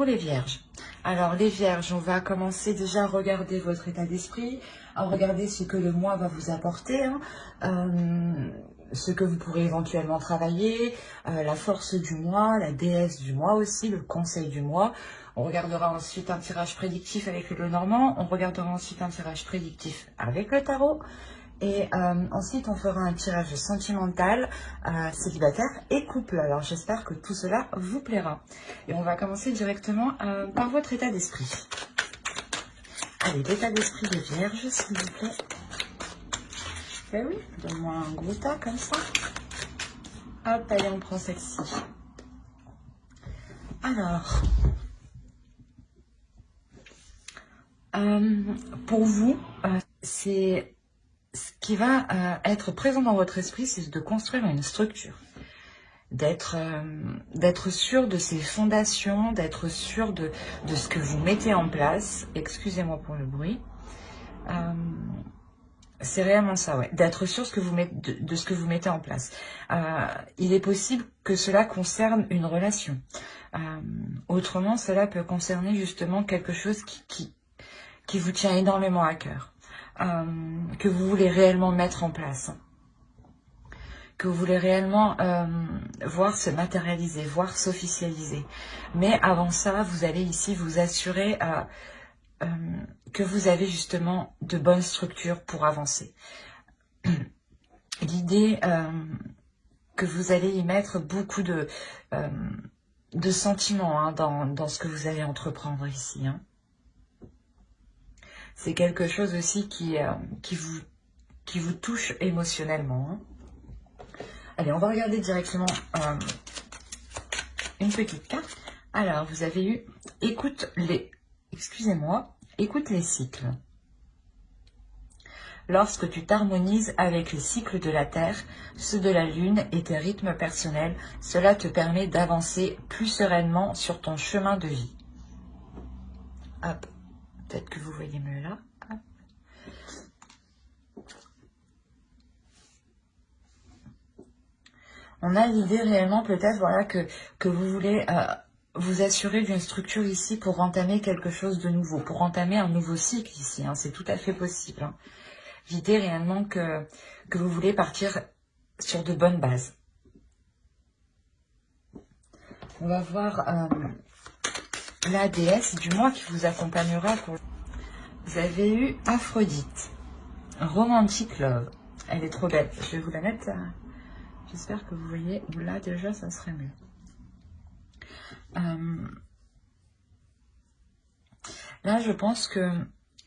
Pour les vierges. Alors les vierges, on va commencer déjà à regarder votre état d'esprit, à regarder ce que le mois va vous apporter, ce que vous pourrez éventuellement travailler, la force du mois, la déesse du mois aussi, le conseil du mois. On regardera ensuite un tirage prédictif avec le Normand, on regardera ensuite un tirage prédictif avec le tarot. Et ensuite, on fera un tirage sentimental, célibataire et couple. Alors, j'espère que tout cela vous plaira. Et on va commencer directement par votre état d'esprit. Allez, l'état d'esprit des vierges, s'il vous plaît. Ben oui, donne-moi un gros tas comme ça. Hop, allez, on prend celle-ci. Alors, pour vous, c'est... Ce qui va être présent dans votre esprit, c'est de construire une structure, d'être sûr de ses fondations, d'être sûr de ce que vous mettez en place. Excusez-moi pour le bruit. C'est réellement ça, ouais. D'être sûr de ce que vous mettez en place. Il est possible que cela concerne une relation. Autrement, cela peut concerner justement quelque chose qui vous tient énormément à cœur. Que vous voulez réellement mettre en place, que vous voulez réellement voir se matérialiser, voir s'officialiser. Mais avant ça, vous allez ici vous assurer que vous avez justement de bonnes structures pour avancer. L'idée que vous allez y mettre beaucoup de sentiments dans ce que vous allez entreprendre ici. C'est quelque chose aussi qui vous touche émotionnellement. Allez, on va regarder directement une petite carte. Alors, vous avez eu écoute les cycles. Lorsque tu t'harmonises avec les cycles de la Terre, ceux de la Lune et tes rythmes personnels, cela te permet d'avancer plus sereinement sur ton chemin de vie. Hop. Peut-être que vous voyez mieux là. On a l'idée réellement peut-être voilà, que vous voulez vous assurer d'une structure ici pour entamer quelque chose de nouveau, pour entamer un nouveau cycle ici. C'est tout à fait possible. L'idée réellement que vous voulez partir sur de bonnes bases. On va voir... la déesse du mois qui vous accompagnera pour... Vous avez eu Aphrodite, Romantic Love. Elle est trop belle. Je vais vous la mettre. J'espère que vous voyez. Là déjà, ça serait mieux. Là, je pense que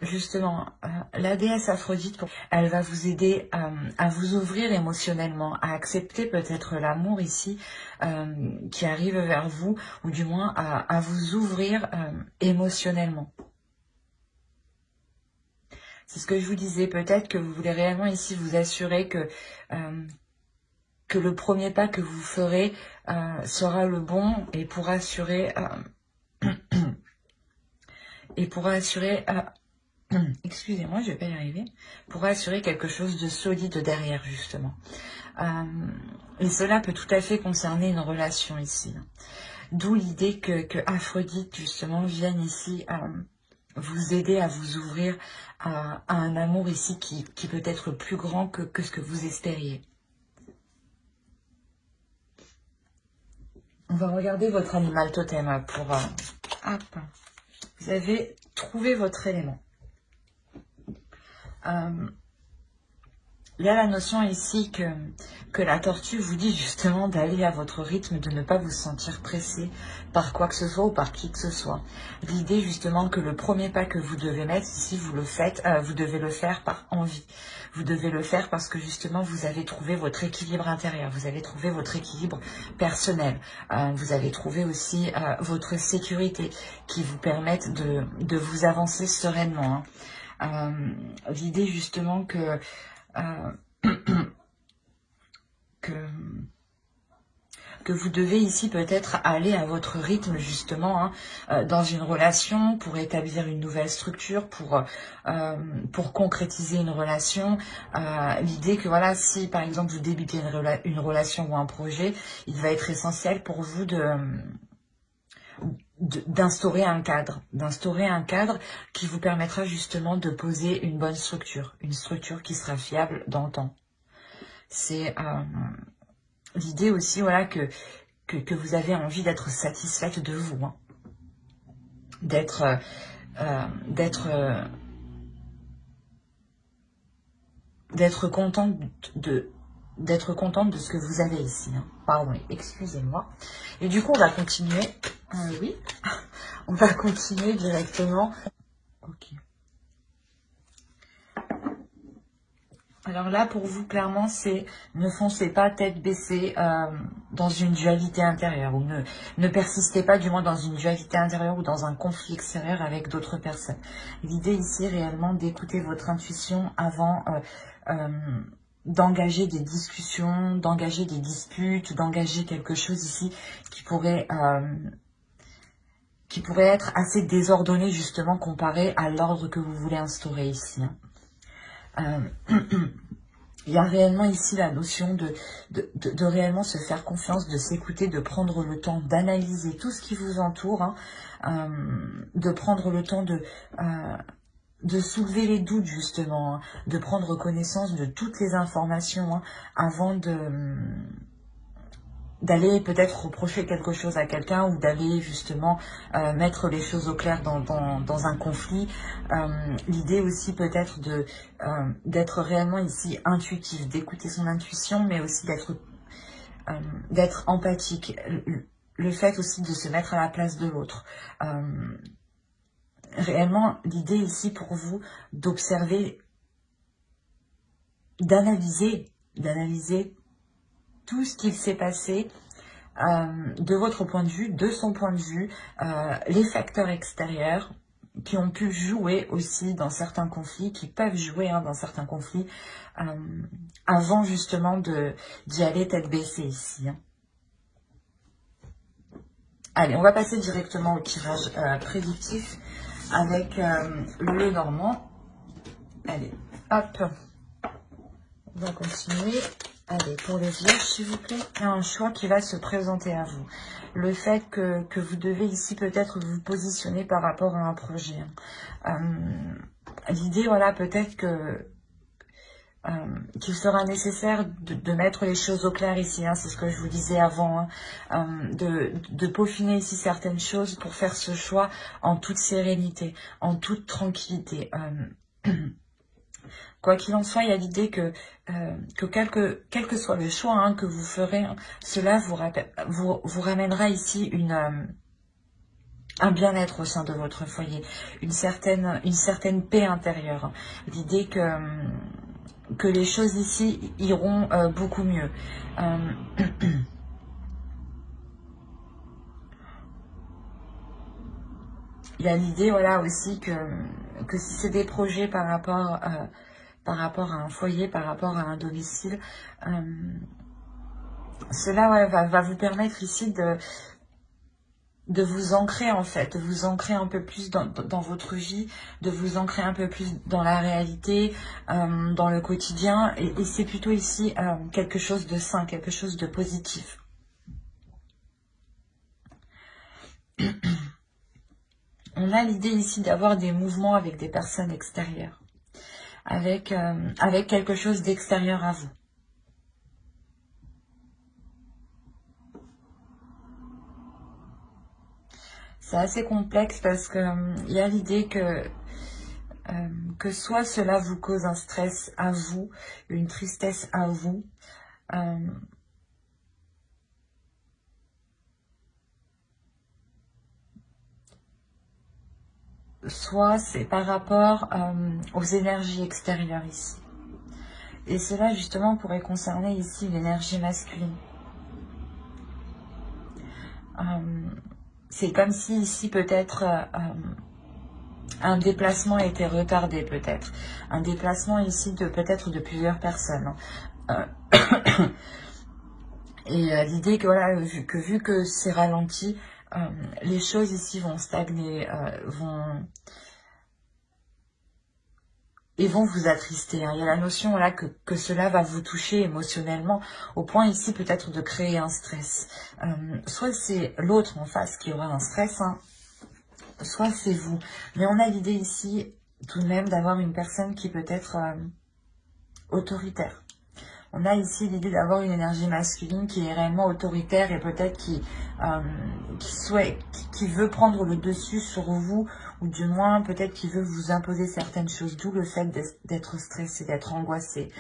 justement, la déesse Aphrodite, elle va vous aider à vous ouvrir émotionnellement, à accepter peut-être l'amour ici qui arrive vers vous, ou du moins à vous ouvrir émotionnellement. C'est ce que je vous disais, peut-être que vous voulez réellement ici vous assurer que le premier pas que vous ferez sera le bon et pour assurer... excusez-moi, je vais pas y arriver, pour assurer quelque chose de solide derrière, justement. Et cela peut tout à fait concerner une relation ici. D'où l'idée que Aphrodite, justement, vienne ici vous aider à vous ouvrir à un amour ici qui peut être plus grand que ce que vous espériez. On va regarder votre animal totem pour... hop. Vous avez trouvé votre élément. Il y a la notion ici que la tortue vous dit justement d'aller à votre rythme, de ne pas vous sentir pressé par quoi que ce soit ou par qui que ce soit. L'idée justement que le premier pas que vous devez mettre ici, vous devez le faire par envie. Vous devez le faire parce que justement vous avez trouvé votre équilibre intérieur, vous avez trouvé votre équilibre personnel. Vous avez trouvé aussi votre sécurité qui vous permettent de vous avancer sereinement. L'idée justement que vous devez ici peut-être aller à votre rythme justement dans une relation pour établir une nouvelle structure, pour concrétiser une relation. L'idée que voilà, si par exemple vous débutez une relation ou un projet, il va être essentiel pour vous d'instaurer un cadre qui vous permettra justement de poser une bonne structure, une structure qui sera fiable dans le temps. C'est l'idée aussi, voilà, que vous avez envie d'être satisfaite de vous, hein. D'être contente de ce que vous avez ici, hein. Pardon, excusez-moi. Et du coup, on va continuer. Oui, on va continuer directement. Ok. Alors là, pour vous, clairement, c'est ne foncez pas tête baissée dans une dualité intérieure, ou ne persistez pas, du moins, dans une dualité intérieure ou dans un conflit extérieur avec d'autres personnes. L'idée ici, réellement, d'écouter votre intuition avant d'engager des discussions, d'engager des disputes, d'engager quelque chose ici qui pourrait être assez désordonné, justement, comparé à l'ordre que vous voulez instaurer ici, hein. Il y a réellement ici la notion de réellement se faire confiance, de s'écouter, de prendre le temps d'analyser tout ce qui vous entoure, hein, de prendre le temps de soulever les doutes, justement, hein, de prendre connaissance de toutes les informations, hein, avant d'aller peut-être reprocher quelque chose à quelqu'un, ou d'aller justement mettre les choses au clair dans un conflit. L'idée aussi peut-être d'être réellement ici intuitif, d'écouter son intuition, mais aussi d'être empathique. Le fait aussi de se mettre à la place de l'autre. Réellement, l'idée ici pour vous d'observer, d'analyser tout ce qu'il s'est passé de votre point de vue, de son point de vue, les facteurs extérieurs qui ont pu jouer aussi dans certains conflits, qui peuvent jouer, hein, dans certains conflits, avant justement d'y aller tête baissée ici, hein. Allez, on va passer directement au tirage prédictif avec le Normand. Allez, hop, on va continuer. Allez, pour les vierges, s'il vous plaît, il y a un choix qui va se présenter à vous. Le fait que vous devez ici peut-être vous positionner par rapport à un projet. L'idée, voilà, peut-être qu'il sera nécessaire de mettre les choses au clair ici, hein, c'est ce que je vous disais avant, hein, de peaufiner ici certaines choses pour faire ce choix en toute sérénité, en toute tranquillité. Quoi qu'il en soit, il y a l'idée que quel que soit le choix, hein, que vous ferez, hein, cela vous ramènera ici un bien-être au sein de votre foyer, une certaine paix intérieure. L'idée que les choses ici iront beaucoup mieux. Il y a l'idée, voilà, aussi que si c'est des projets par rapport à un foyer, par rapport à un domicile, cela, ouais, va vous permettre ici de vous ancrer, en fait, de vous ancrer un peu plus dans votre vie, de vous ancrer un peu plus dans la réalité, dans le quotidien, et c'est plutôt ici quelque chose de sain, quelque chose de positif. On a l'idée ici d'avoir des mouvements avec des personnes extérieures, avec quelque chose d'extérieur à vous. C'est assez complexe parce que y a l'idée que soit cela vous cause un stress à vous, une tristesse à vous, soit c'est par rapport aux énergies extérieures ici. Et cela justement pourrait concerner ici l'énergie masculine. C'est comme si ici peut-être un déplacement a été retardé, peut-être. Un déplacement ici peut-être de plusieurs personnes. Et l'idée que voilà, vu que c'est ralenti, les choses ici vont stagner, vont vous attrister, hein. Il y a la notion, voilà, que cela va vous toucher émotionnellement, au point ici peut-être de créer un stress. Soit c'est l'autre en face qui aura un stress, hein, soit c'est vous. Mais on a l'idée ici, tout de même, d'avoir une personne qui peut être autoritaire. On a ici l'idée d'avoir une énergie masculine qui est réellement autoritaire et peut-être qui veut prendre le dessus sur vous, ou du moins peut-être qui veut vous imposer certaines choses, d'où le fait d'être stressé, d'être angoissé.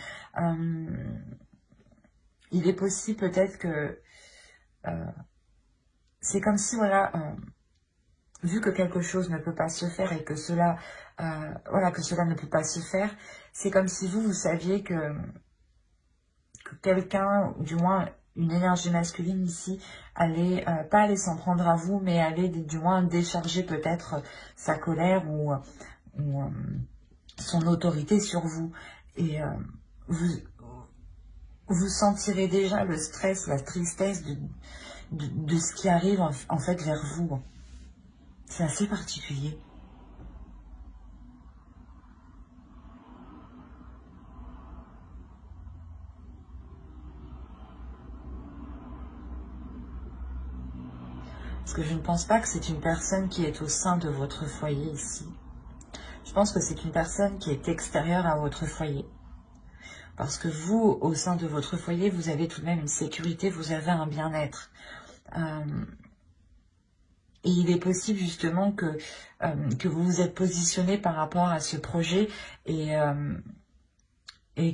Il est possible peut-être que c'est comme si, voilà, vu que quelque chose ne peut pas se faire et que cela, que cela ne peut pas se faire, c'est comme si vous saviez que quelqu'un, du moins une énergie masculine ici, allait, pas aller s'en prendre à vous, mais allait du moins décharger peut-être sa colère ou son autorité sur vous. Et vous sentirez déjà le stress, la tristesse de ce qui arrive en fait vers vous. C'est assez particulier. Parce que je ne pense pas que c'est une personne qui est au sein de votre foyer ici. Je pense que c'est une personne qui est extérieure à votre foyer. Parce que vous, au sein de votre foyer, vous avez tout de même une sécurité, vous avez un bien-être. Et il est possible justement que vous vous êtes positionné par rapport à ce projet et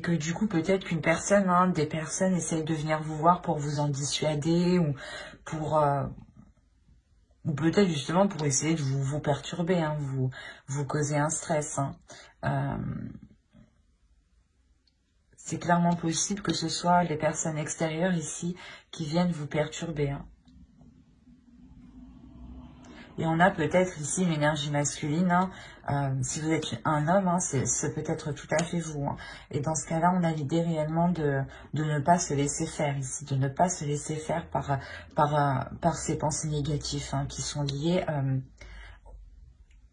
que du coup peut-être qu'une personne, des personnes essayent de venir vous voir pour vous en dissuader ou pour... ou peut-être justement pour essayer de vous perturber, vous causer un stress. C'est clairement possible que ce soit les personnes extérieures ici qui viennent vous perturber. Et on a peut-être ici une énergie masculine. Si vous êtes un homme, c'est peut-être tout à fait vous. Et dans ce cas-là, on a l'idée réellement de ne pas se laisser faire ici, de ne pas se laisser faire par ces pensées négatives qui sont liées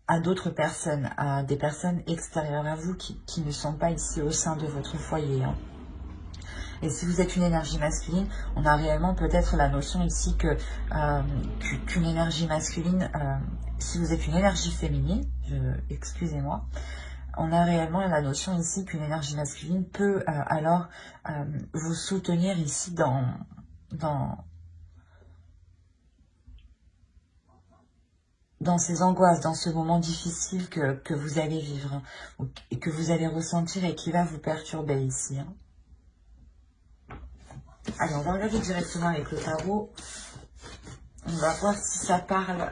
à d'autres personnes, à des personnes extérieures à vous qui ne sont pas ici au sein de votre foyer. Et si vous êtes une énergie masculine, on a réellement peut-être la notion ici qu'une énergie masculine, si vous êtes une énergie féminine, excusez-moi, on a réellement la notion ici qu'une énergie masculine peut alors vous soutenir ici dans ces angoisses, dans ce moment difficile que vous allez vivre et que vous allez ressentir et qui va vous perturber ici. Allez, on va regarder directement avec le tarot. On va voir si ça parle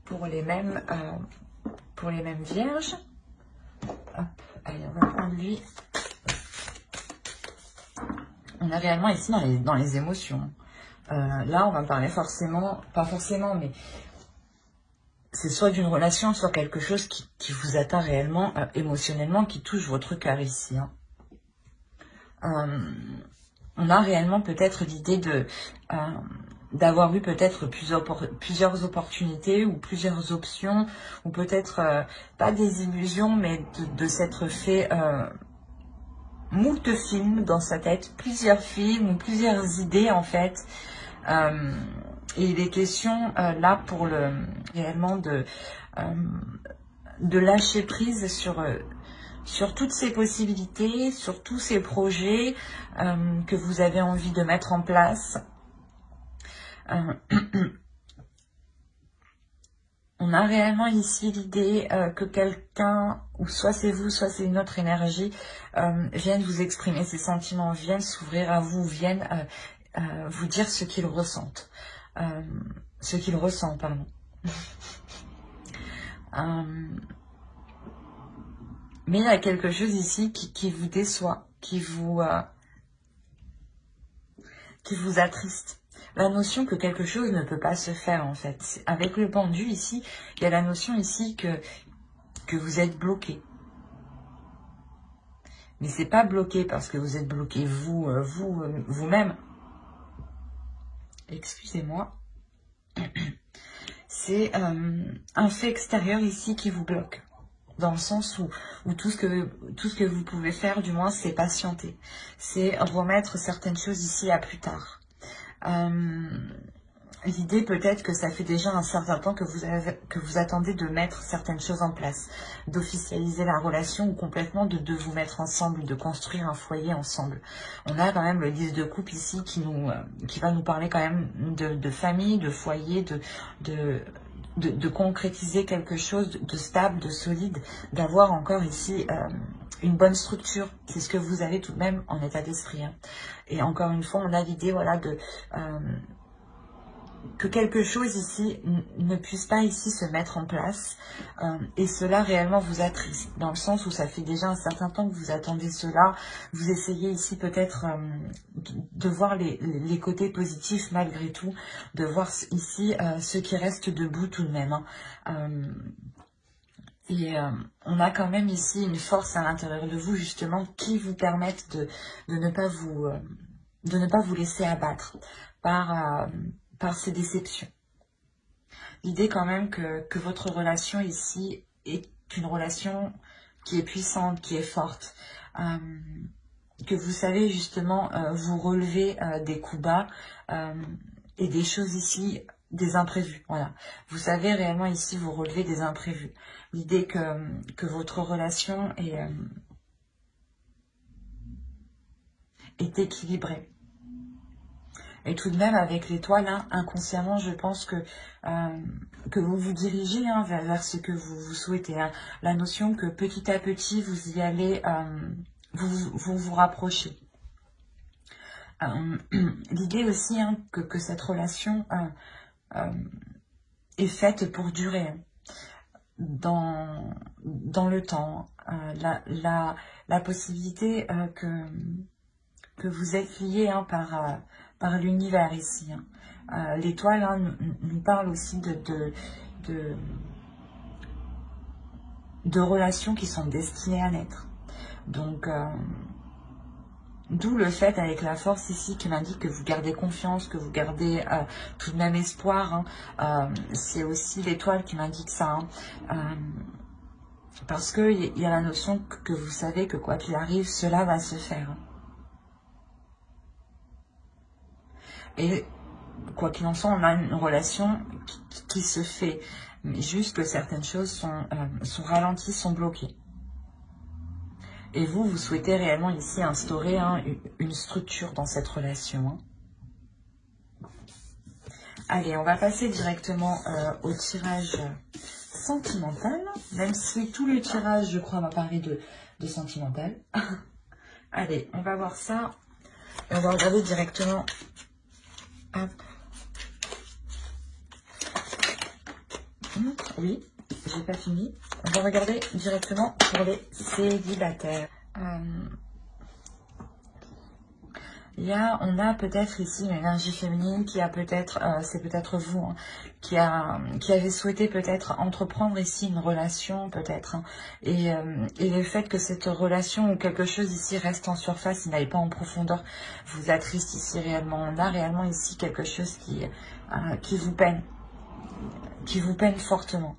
pour les mêmes vierges. Hop, allez, on va prendre lui. On est réellement ici dans les émotions. Là, on va parler forcément, pas forcément, mais c'est soit d'une relation, soit quelque chose qui vous atteint réellement émotionnellement, qui touche votre cœur ici. On a réellement peut-être l'idée d'avoir eu peut-être plusieurs opportunités ou plusieurs options, ou peut-être pas des illusions, mais de s'être fait moult films dans sa tête, plusieurs films ou plusieurs idées en fait. Et il est question là pour réellement de lâcher prise sur toutes ces possibilités, sur tous ces projets que vous avez envie de mettre en place. On a réellement ici l'idée que quelqu'un, ou soit c'est vous, soit c'est une autre énergie, vienne vous exprimer ses sentiments, vienne s'ouvrir à vous, vienne vous dire ce qu'ils ressentent. Ce qu'ils ressentent, pardon. Mais il y a quelque chose ici qui vous déçoit, qui vous attriste. La notion que quelque chose ne peut pas se faire, en fait. Avec le pendu, ici, il y a la notion ici que vous êtes bloqué. Mais c'est pas bloqué parce que vous êtes bloqué vous-même. Excusez-moi. C'est un fait extérieur ici qui vous bloque. Dans le sens où tout ce que vous pouvez faire, du moins, c'est patienter. C'est remettre certaines choses ici à plus tard. L'idée peut-être que ça fait déjà un certain temps que vous attendez de mettre certaines choses en place, d'officialiser la relation ou complètement de vous mettre ensemble, de construire un foyer ensemble. On a quand même le 10 de coupe ici qui va nous parler quand même de famille, de foyer, de concrétiser quelque chose de stable, de solide, d'avoir encore ici une bonne structure. C'est ce que vous avez tout de même en état d'esprit. Hein. Et encore une fois, on a l'idée voilà, que quelque chose ici ne puisse pas ici se mettre en place et cela réellement vous attriste dans le sens où ça fait déjà un certain temps que vous attendez cela, vous essayez ici peut-être de voir les côtés positifs malgré tout, de voir ici ce qui reste debout tout de même hein. On a quand même ici une force à l'intérieur de vous justement qui vous permettent de ne pas vous laisser abattre par ces déceptions. L'idée quand même que votre relation ici est une relation qui est puissante, qui est forte, que vous savez justement vous relever des coups bas et des choses ici, des imprévus. Voilà, vous savez réellement ici vous relever des imprévus. L'idée que votre relation est équilibrée. Et tout de même, avec l'étoile, hein, inconsciemment, je pense que vous vous dirigez hein, vers ce que vous souhaitez. Hein. La notion que petit à petit, vous y allez, vous rapprochez. L'idée aussi hein, que cette relation est faite pour durer hein, dans le temps. La possibilité que vous êtes liés hein, par l'univers ici. Hein. L'étoile hein, nous parle aussi de relations qui sont destinées à naître. Donc, d'où le fait avec la force ici qui m'indique que vous gardez confiance, que vous gardez tout de même espoir. Hein. C'est aussi l'étoile qui m'indique ça. Hein. Parce qu'il y a la notion que vous savez que quoi qu'il arrive, cela va se faire. Hein. Et quoi qu'il en soit, on a une relation qui se fait. Mais juste que certaines choses sont ralenties, sont bloquées. Et vous souhaitez réellement ici instaurer hein, une structure dans cette relation. Hein. Allez, on va passer directement au tirage sentimental. Même si tous les tirages, je crois, m'a parlé de sentimental. Allez, on va voir ça. Et on va regarder directement... Hop. Oui, j'ai pas fini. On va regarder directement pour les célibataires. On a peut-être ici une énergie féminine qui a peut-être, c'est peut-être vous, hein, qui avait souhaité peut-être entreprendre ici une relation, peut-être. Hein, et le fait que cette relation ou quelque chose ici reste en surface, il n'aille pas en profondeur, vous attriste ici réellement. On a réellement ici quelque chose qui vous peine. Qui vous peine fortement.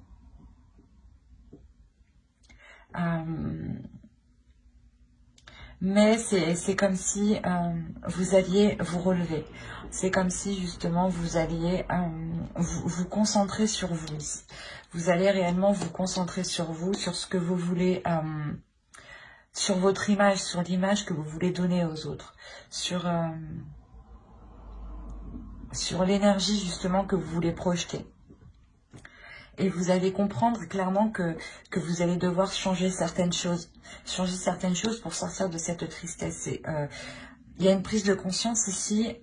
Mais c'est comme si vous alliez vous relever. C'est comme si justement vous alliez vous concentrer sur vous. Vous allez réellement vous concentrer sur vous, sur ce que vous voulez, sur votre image, sur l'image que vous voulez donner aux autres. Sur l'énergie justement que vous voulez projeter. Et vous allez comprendre clairement que vous allez devoir changer certaines choses. Changer certaines choses pour sortir de cette tristesse. Il y a une prise de conscience ici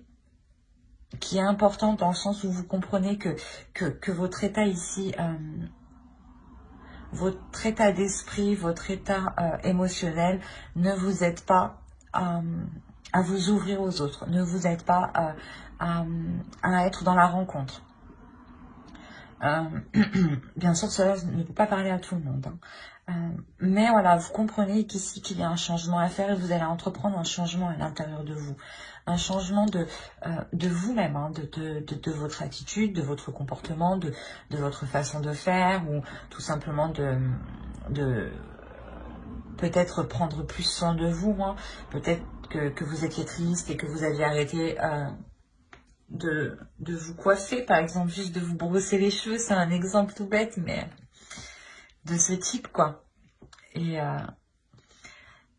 qui est importante dans le sens où vous comprenez que votre état ici, votre état d'esprit, votre état émotionnel ne vous aide pas à vous ouvrir aux autres. Ne vous aide pas à être dans la rencontre. Bien sûr, cela ne peut pas parler à tout le monde. Hein. Mais voilà, vous comprenez qu'ici, qu'il y a un changement à faire et vous allez entreprendre un changement à l'intérieur de vous. Un changement de vous-même, hein, de votre attitude, de votre comportement, de votre façon de faire ou tout simplement de peut-être prendre plus soin de vous. Hein. Peut-être que vous étiez triste et que vous aviez arrêté de vous coiffer, par exemple, juste de vous brosser les cheveux. C'est un exemple tout bête, mais de ce type, quoi. Et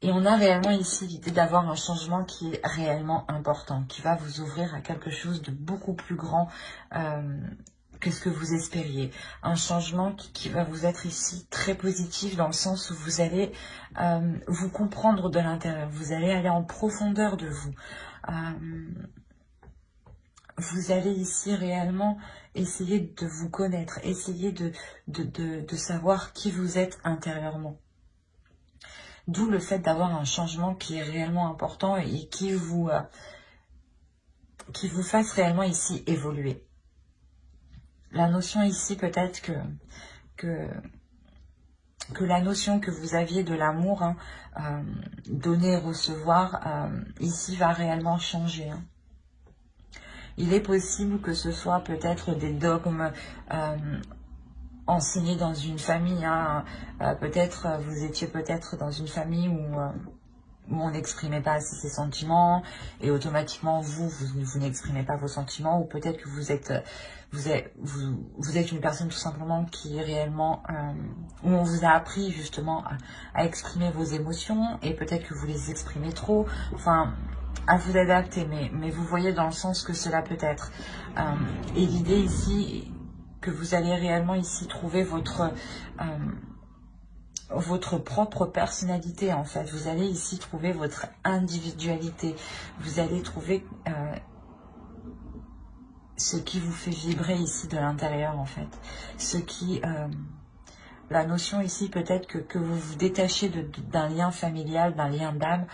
on a réellement ici l'idée d'avoir un changement qui est réellement important, qui va vous ouvrir à quelque chose de beaucoup plus grand que ce que vous espériez. Un changement qui va vous être ici très positif dans le sens où vous allez vous comprendre de l'intérieur. Vous allez aller en profondeur de vous. Vous allez ici réellement essayer de vous connaître, essayer de savoir qui vous êtes intérieurement. D'où le fait d'avoir un changement qui est réellement important et qui vous fasse réellement ici évoluer. La notion ici peut-être que la notion que vous aviez de l'amour, hein, donner et recevoir, ici va réellement changer. Hein. Il est possible que ce soit peut-être des dogmes enseignés dans une famille. Hein. Peut-être vous étiez peut-être dans une famille où on n'exprimait pas assez ses sentiments et automatiquement vous n'exprimez pas vos sentiments, ou peut-être que vous êtes une personne tout simplement qui est réellement où on vous a appris justement à exprimer vos émotions et peut-être que vous les exprimez trop, enfin à vous adapter, mais vous voyez dans le sens que cela peut être. Et l'idée ici que vous allez réellement ici trouver votre propre personnalité, en fait. Vous allez ici trouver votre individualité. Vous allez trouver ce qui vous fait vibrer ici de l'intérieur, en fait. Ce qui... la notion ici, peut-être que vous vous détachez d'un lien familial, d'un lien d'âme,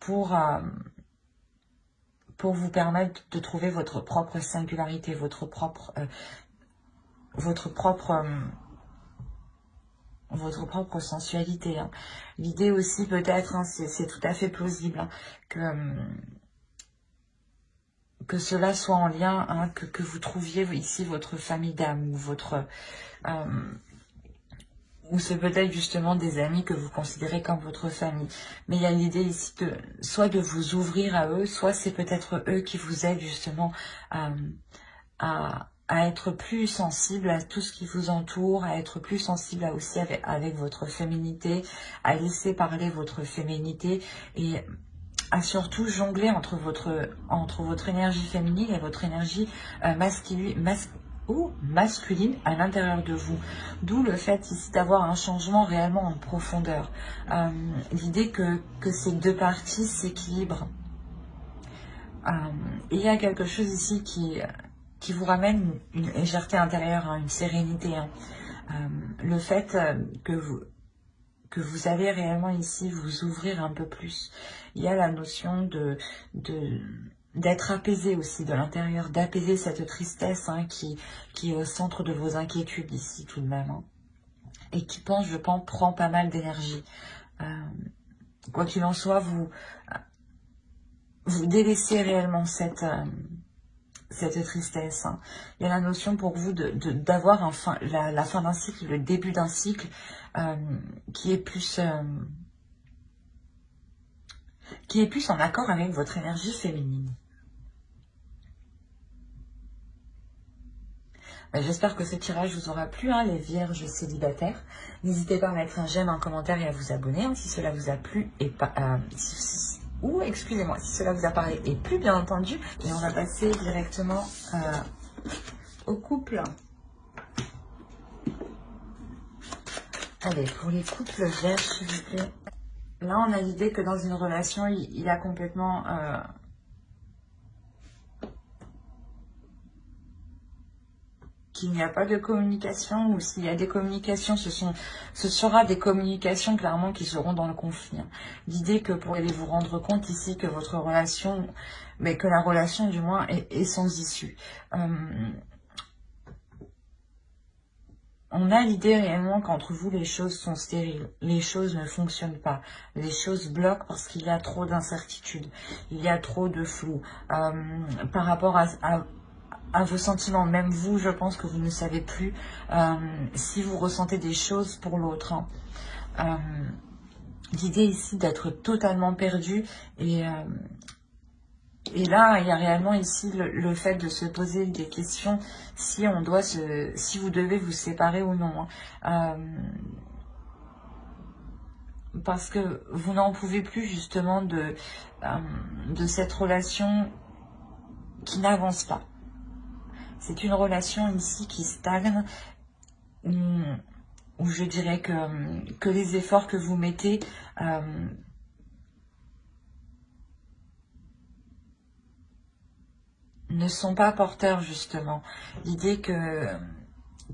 pour vous permettre de trouver votre propre singularité, votre propre sensualité. Hein. L'idée aussi peut-être, hein, c'est tout à fait plausible, hein, que cela soit en lien, hein, que vous trouviez ici votre famille d'âme ou votre... ou c'est peut-être justement des amis que vous considérez comme votre famille. Mais il y a l'idée ici soit de vous ouvrir à eux, soit c'est peut-être eux qui vous aident justement à être plus sensible à tout ce qui vous entoure, à être plus sensible aussi avec votre féminité, à laisser parler votre féminité et à surtout jongler entre votre énergie féminine et votre énergie masculine à l'intérieur de vous. D'où le fait ici d'avoir un changement réellement en profondeur. L'idée que ces deux parties s'équilibrent. Il y a quelque chose ici qui vous ramène une légèreté intérieure, hein, une sérénité. Hein. Le fait que vous allez réellement ici vous ouvrir un peu plus. Il y a la notion d'être apaisé aussi de l'intérieur, d'apaiser cette tristesse, hein, qui est au centre de vos inquiétudes ici tout de même. Hein, et qui, je pense, prend pas mal d'énergie. Quoi qu'il en soit, vous délaissez réellement cette tristesse. Hein. Il y a la notion pour vous d'avoir la fin d'un cycle, le début d'un cycle qui est plus en accord avec votre énergie féminine. J'espère que ce tirage vous aura plu, hein, les vierges célibataires. N'hésitez pas à mettre un j'aime, un commentaire et à vous abonner, hein, si cela vous a plu et pas... excusez-moi, si cela vous a parlé et plu, bien entendu. Et on va passer directement au couple. Allez, pour les couples vierges, s'il vous plaît. Là, on a l'idée que dans une relation, il y a complètement... qu'il n'y a pas de communication, ou s'il y a des communications, ce sera des communications clairement qui seront dans le conflit. Hein. L'idée que pour aller vous rendre compte ici que votre relation, mais que la relation du moins est sans issue. On a l'idée réellement qu'entre vous, les choses sont stériles, les choses ne fonctionnent pas, les choses bloquent parce qu'il y a trop d'incertitudes, il y a trop de flou. Par rapport à vos sentiments, même vous, je pense que vous ne savez plus si vous ressentez des choses pour l'autre. Hein. L'idée ici d'être totalement perdu et Et là, il y a réellement ici le fait de se poser des questions si on doit si vous devez vous séparer ou non. Parce que vous n'en pouvez plus justement de cette relation qui n'avance pas. C'est une relation ici qui stagne, où je dirais que les efforts que vous mettez ne sont pas porteurs justement. L'idée que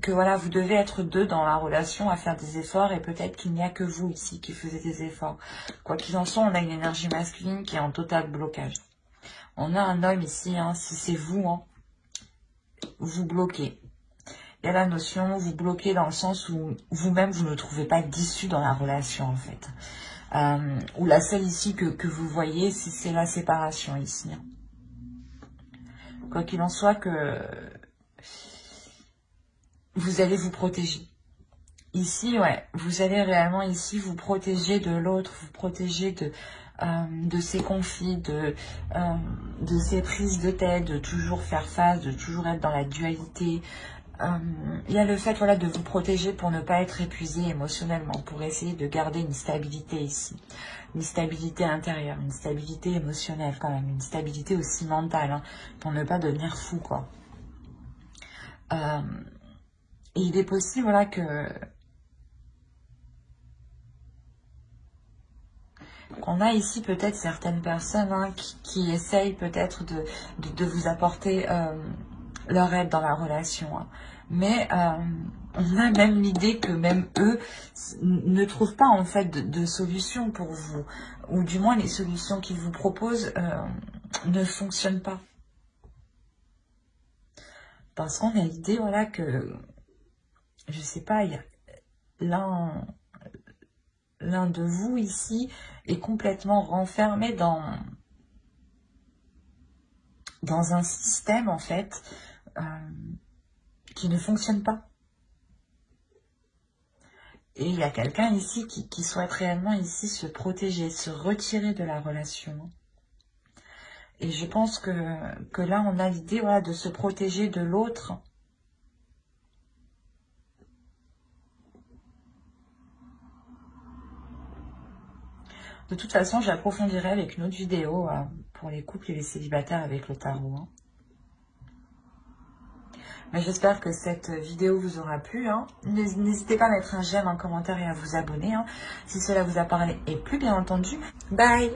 voilà, vous devez être deux dans la relation à faire des efforts et peut-être qu'il n'y a que vous ici qui faisiez des efforts. Quoi qu'il en soit, on a une énergie masculine qui est en total blocage. On a un homme ici, hein, si c'est vous, hein, vous bloquez. Il y a la notion, vous bloquez dans le sens où vous-même, vous ne trouvez pas d'issue dans la relation en fait. Ou la seule ici que vous voyez, c'est la séparation ici. Hein. Quoi qu'il en soit, que vous allez vous protéger. Ici, ouais, vous allez réellement ici vous protéger de l'autre, vous protéger de ces conflits, de ces prises de tête, de toujours faire face, de toujours être dans la dualité. Il y a le fait, voilà, de vous protéger pour ne pas être épuisé émotionnellement, pour essayer de garder une stabilité ici. Une stabilité intérieure, une stabilité émotionnelle quand même, une stabilité aussi mentale, hein, pour ne pas devenir fou, quoi. Et il est possible, voilà, qu'on a ici peut-être certaines personnes, hein, qui essayent peut-être de vous apporter leur aide dans la relation. Hein. Mais on a même l'idée que même eux ne trouvent pas en fait de solution pour vous. Ou du moins les solutions qu'ils vous proposent ne fonctionnent pas. Parce qu'on a l'idée, voilà, que, je sais pas, il y a l'un de vous ici est complètement renfermé dans un système en fait qui ne fonctionne pas. Et il y a quelqu'un ici qui souhaite réellement ici se protéger, se retirer de la relation. Et je pense que là on a l'idée, voilà, de se protéger de l'autre. De toute façon, j'approfondirai avec une autre vidéo pour les couples et les célibataires avec le tarot. Hein. Mais j'espère que cette vidéo vous aura plu. Hein. N'hésitez pas à mettre un j'aime, un commentaire et à vous abonner. Hein, si cela vous a parlé. Et plus bien entendu, bye!